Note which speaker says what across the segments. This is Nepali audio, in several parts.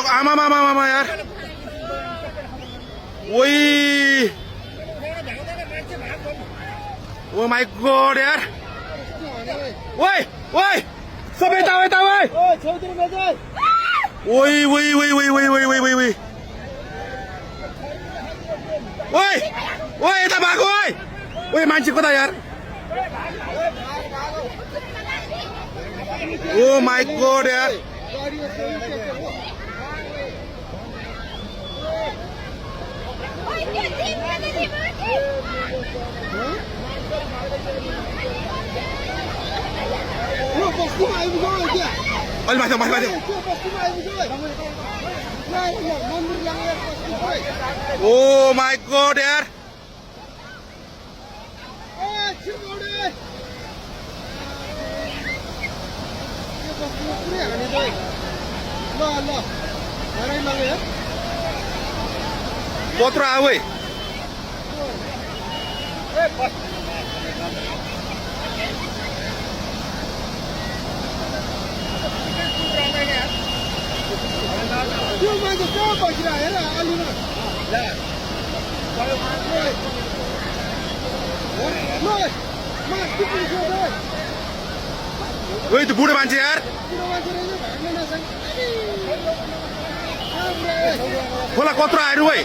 Speaker 1: आमा यार ओइ ओ माय गॉड यार ओइ ओइ सब यता यता ओइ ओइ ओइ ओइ ओइ ओइ ओइ ओइ ओइ ओइ ओइ ओइ यता भागो ओइ ओइ मान्छे कता यार ओ माय गॉड यार अलि माथि माथि ओ माय गॉड यार कत्रो आऊ है ओइ त्यो बुढो मान्छे यार खोला कत्रो आएर है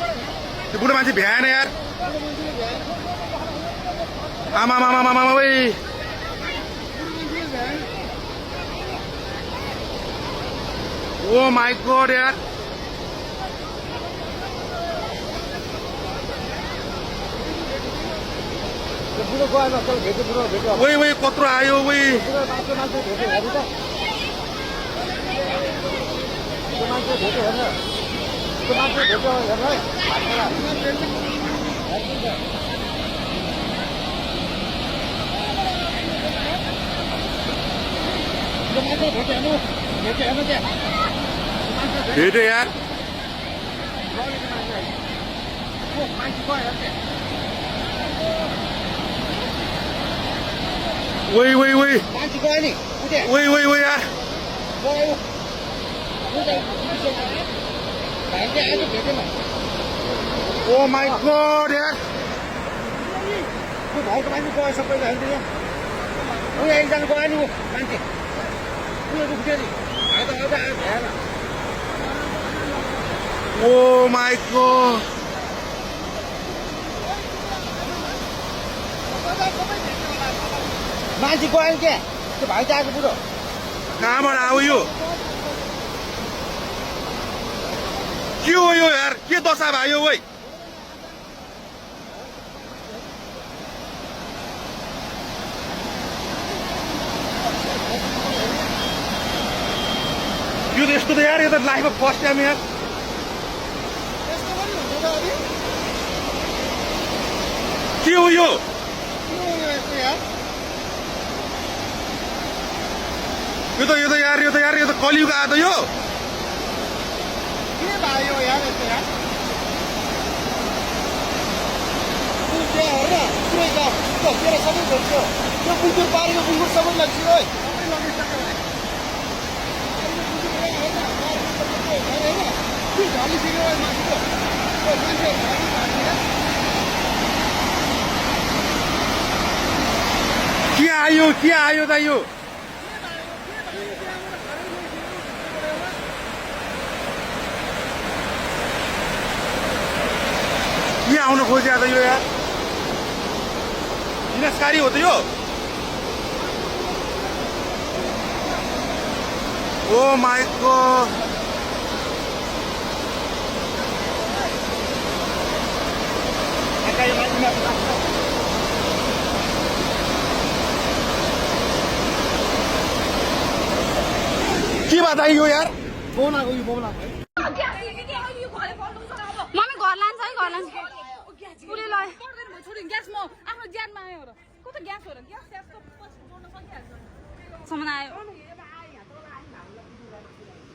Speaker 1: त्यो बुढो मान्छे भ्याएन यार आमा मामा मामा ओइ ओ माय गॉड यार ओइ ओइ कत्रो आयो ओइ भेट्यो यार ओइ ओइ ओइ ओइ ओइ ओइ यार ओ माय गॉड यार
Speaker 2: भाइको मान्छे गयो सबैले हाल्दै उयो एकजना गयो नि मान्छे उयो दुख्थ्यो नि भाइ त आउँदा आयो भएन
Speaker 1: ओ माय गॉड
Speaker 2: मान्छे गयो क्या त्यो भाइ त आएको बुढो
Speaker 1: कहाँबाट आऊ यो के हो यो यार के दशा भयो ओइ यो त यस्तो त यार यो त लाइफमा फर्स्ट टाइम यार के हो यो यो त कलियुग आयो त यो
Speaker 2: के भयो यार यस्तो यार पुरै तेरो सबै भन्छ त्यो बुल्कुर पारेको बुल्कुर सबै लाग्छ ओइ
Speaker 1: के आयो त यो के आउन खोज्या त यो यार विनाशकारी हो त यो ओ माय गॉड के बताइयो यार
Speaker 2: फोन आएको यो फोन आएको
Speaker 3: मम्मी घर लान्छ है घर लान्छ पुरै ल छोरी ग्यास म आफ्नो ज्यानमा आयो र कता ग्यास हो र ग्यास ग्यासको जोड्न सकिहाल्छ सम्म आयो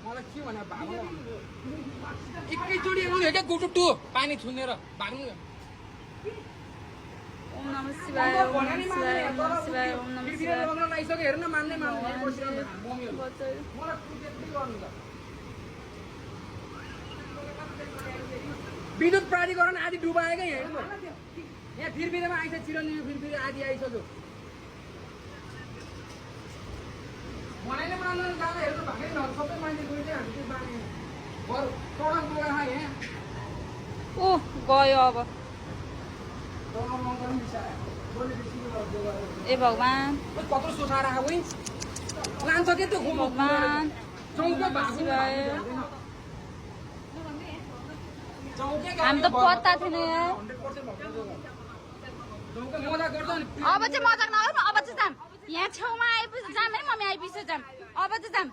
Speaker 2: मलाई के भने भाग्नु एकैचोटि आउने क्या गुटुटु पानी छुनेर भाग्नु
Speaker 3: ओम नमः शिवाय ओम नमः शिवाय ओम नमः शिवाय ओम नमः शिवाय
Speaker 2: आइसक्यो हेर्न मान्ने मलाई
Speaker 3: बच्चा
Speaker 2: त्यति गर्नु त विद्युत प्राधिकरण आदि डुबाएकै हेर्नु यहाँ फिरफिरेमा आइछ चिरन्जीवी फिरफिरे आदि आइसक्यो बनाइले बनाउनु जाँदा हेर्नु भएकै न सबै मान्छे गइदियो हामी त्यो बानी बरु टडक गएर यहाँ
Speaker 3: ओ गयो अब ए भगवान
Speaker 2: कत्रो सोचा राख उही लान्छ के त्यो
Speaker 3: भगवान
Speaker 2: चौके
Speaker 3: हामी त पत्ता थिएन यार
Speaker 2: मजा गर्छ नि
Speaker 3: अब चाहिँ मजाक नगर्नु अब चाहिँ जाम यहाँ छेउमा आइपुग्छ जाम है मम्मी आइपुग्छ जाम अब चाहिँ जाम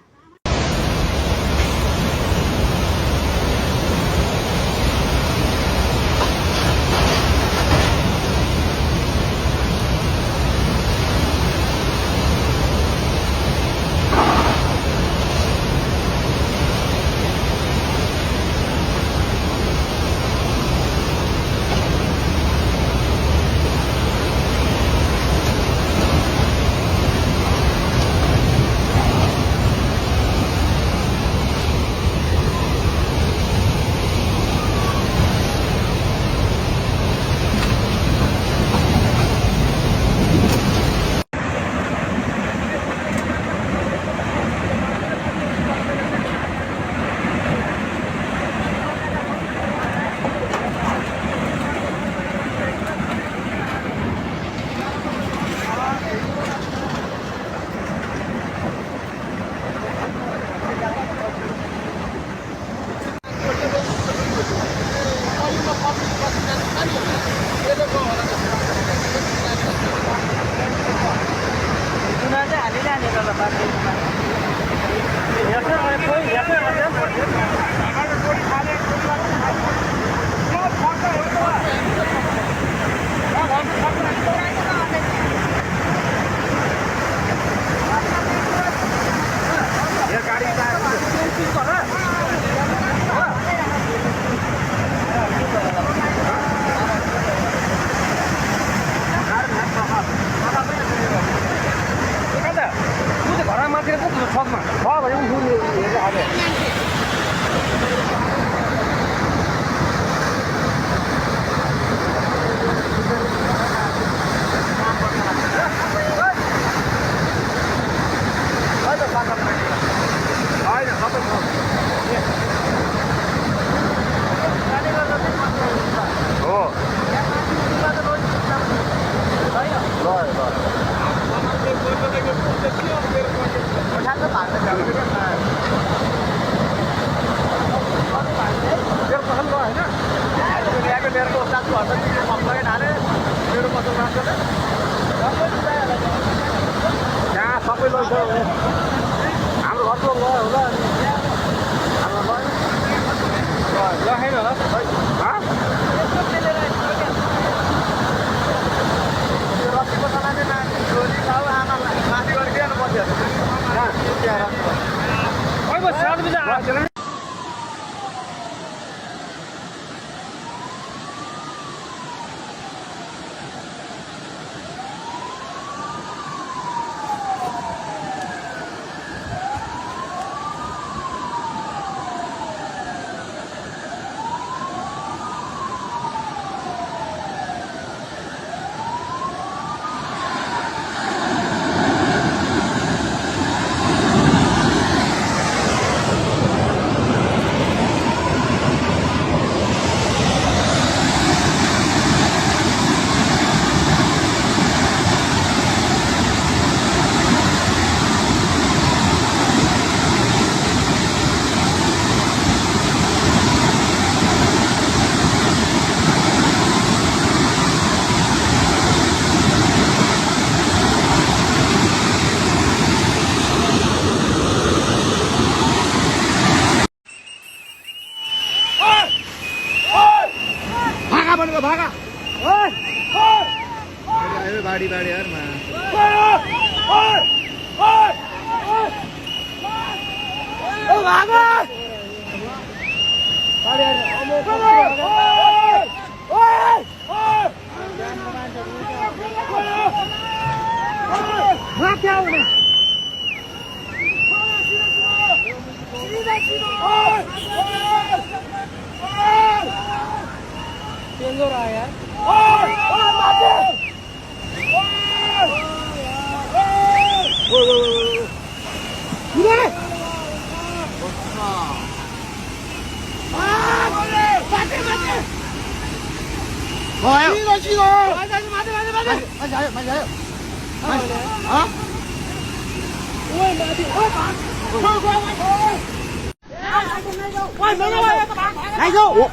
Speaker 1: बाड़ी बाड़ी यार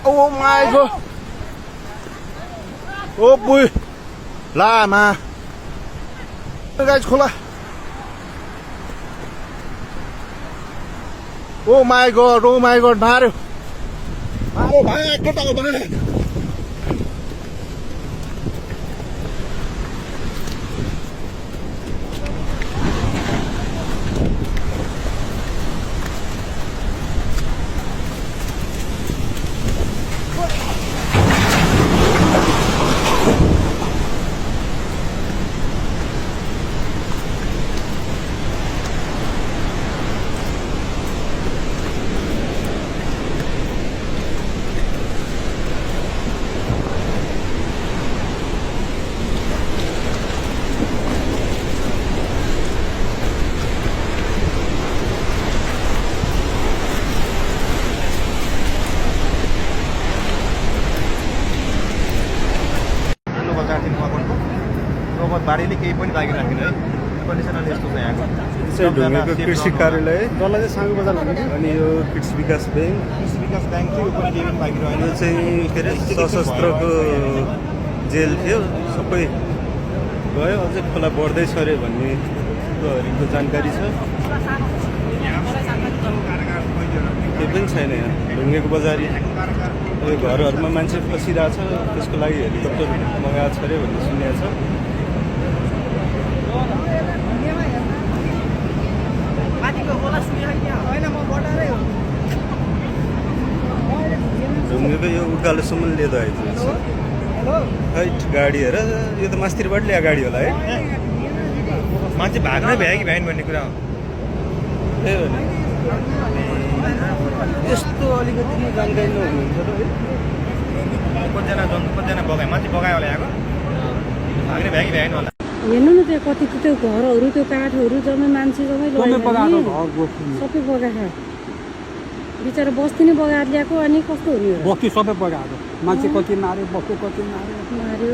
Speaker 1: Oh my god. Oh boy. Lama. Guys, खोला. Oh my god, मार्यो. भाइ केटाको भाइ. बारीले केही पनि लागि राखेन है कन्डिसनल यस्तो छ यहाँको
Speaker 4: चाहिँ ढुङ्गेको कृषि कार्यालय तल चाहिँ साङ्गो बजार भन्छ अनि यो कृषि विकास ब्याङ्क
Speaker 1: थियो यो पनि केही पनि लागि रहेन
Speaker 4: यो चाहिँ के अरे सशस्त्रको जेल थियो सबै गयो अझै खोला बढ्दैछ अरे भन्ने कुरोहरूको जानकारी छ केही पनि छैन यहाँ ढुङ्गेको बजारी यो घरहरूमा मान्छे फसिरहेछ त्यसको लागि हेलिकप्टर मगाएको छ अरे भन्ने सुनेको छ ढुङ्गेको यो उकालोसम्म लिएर आइपुग्छ हैट गाडी हेर यो त मास्तिरबाट ल्याएको गाडी होला है
Speaker 1: मान्छे भाग्नै भ्यायो कि भ्याइन भन्ने कुरा हो
Speaker 4: त्यही हो नि यस्तो अलिकति जानकारी नहुनुहुन्छ त है
Speaker 1: कतिजना बगायो मान्छे बगायो होला यहाँको भाग्ने भ्यायो कि भ्याइन होला
Speaker 5: हेर्नु न त्यो कति त्यो घरहरू त्यो काठहरू जम्मै मान्छे जम्मै सबै बगाएको बिचरा बस्ती नै बगाएर ल्याएको अनि कस्तो हुने
Speaker 2: बस्ती सबै बगाएको मान्छे कति मार्यो बस्ती कति
Speaker 5: मार्यो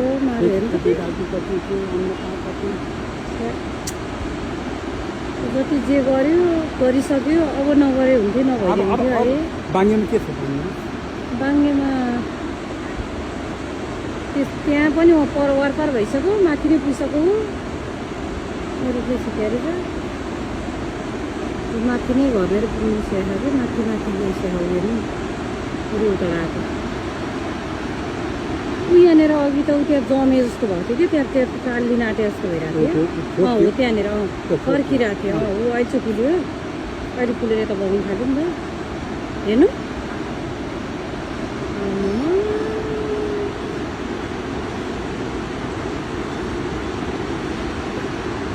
Speaker 5: जति जे गर्यो गरिसक्यो अब नगरे हुन्थ्यो नभइदिन्थ्यो अरे
Speaker 2: बाङ्गेमा के छ
Speaker 5: बाङ्गेमा त्यहाँ पनि पर वारपार भइसक्यो माथि नै पुगिसक्यो अरू के छ क्यारे माथि नै घर मेरो पुग्नु सेहा कि माथि गइसक्यो हेर्नु पुरै उता गएको यहाँनिर अघि त त्यहाँ जमे जस्तो भएको थियो कि त्यहाँ काली नाटे जस्तो भइरहेको थियो हो त्यहाँनिर फर्किरहेको थियो हो अहिले चाहिँ पुग्यो अहिले पुगेर यता बगाउनु थाल्यो नि त हेर्नु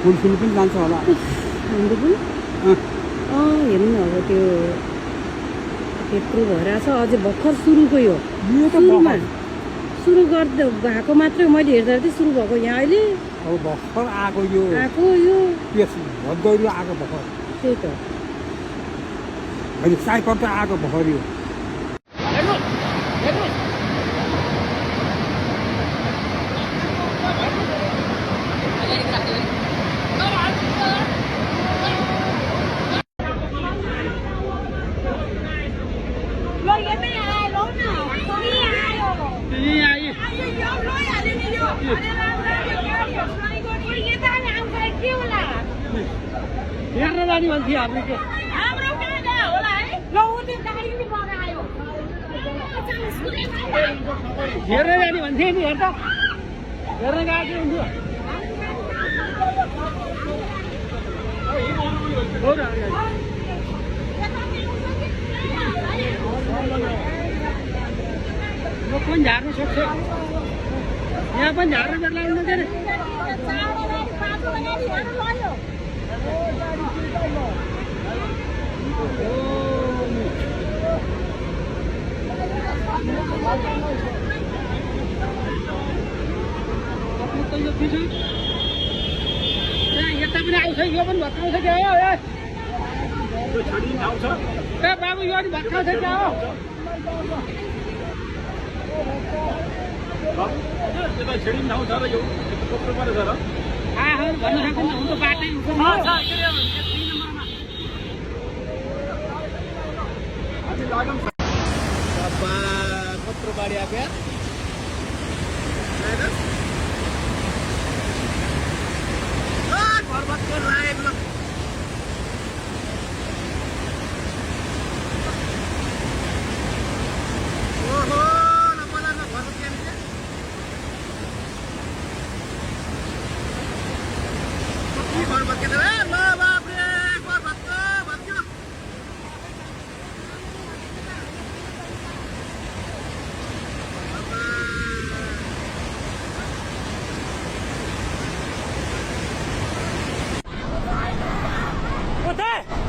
Speaker 2: फुल पनि जान्छ होला
Speaker 5: हाम्रो पनि हेर्नु न अब त्यो त्यत्रो भइरहेछ अझै भर्खर सुरुको यो सुरु गर्दा भएको मात्रै मैले हेर्दा चाहिँ सुरु भएको यहाँ अहिले
Speaker 2: अब भर्खर आएको यो
Speaker 5: आएको यो
Speaker 2: भद्दौरी आएको भर्खर
Speaker 5: त्यही त
Speaker 2: अहिले साइपर त आएको भर्खर यो हेर्न जाने मान्छे हाम्रो होला है हेर्न जाने मान्छे नि हेर्दा हेर्न गएको हुन्थ्यो म पनि झार्न सक्छ यहाँ पनि झार्न बेला लाग्नु के अरे यता पनि आउँछ यो पनि भत्काउँछ क्या हो ए बाबु यो पनि भत्काउँछ क्या हो कत्रो बाढी आयो घर भत्कर लागेको ओहो न बजारमा घर भत्किन्छ कति घर भत्केर ल बाफ्रे घर भत्क्यो
Speaker 1: What the?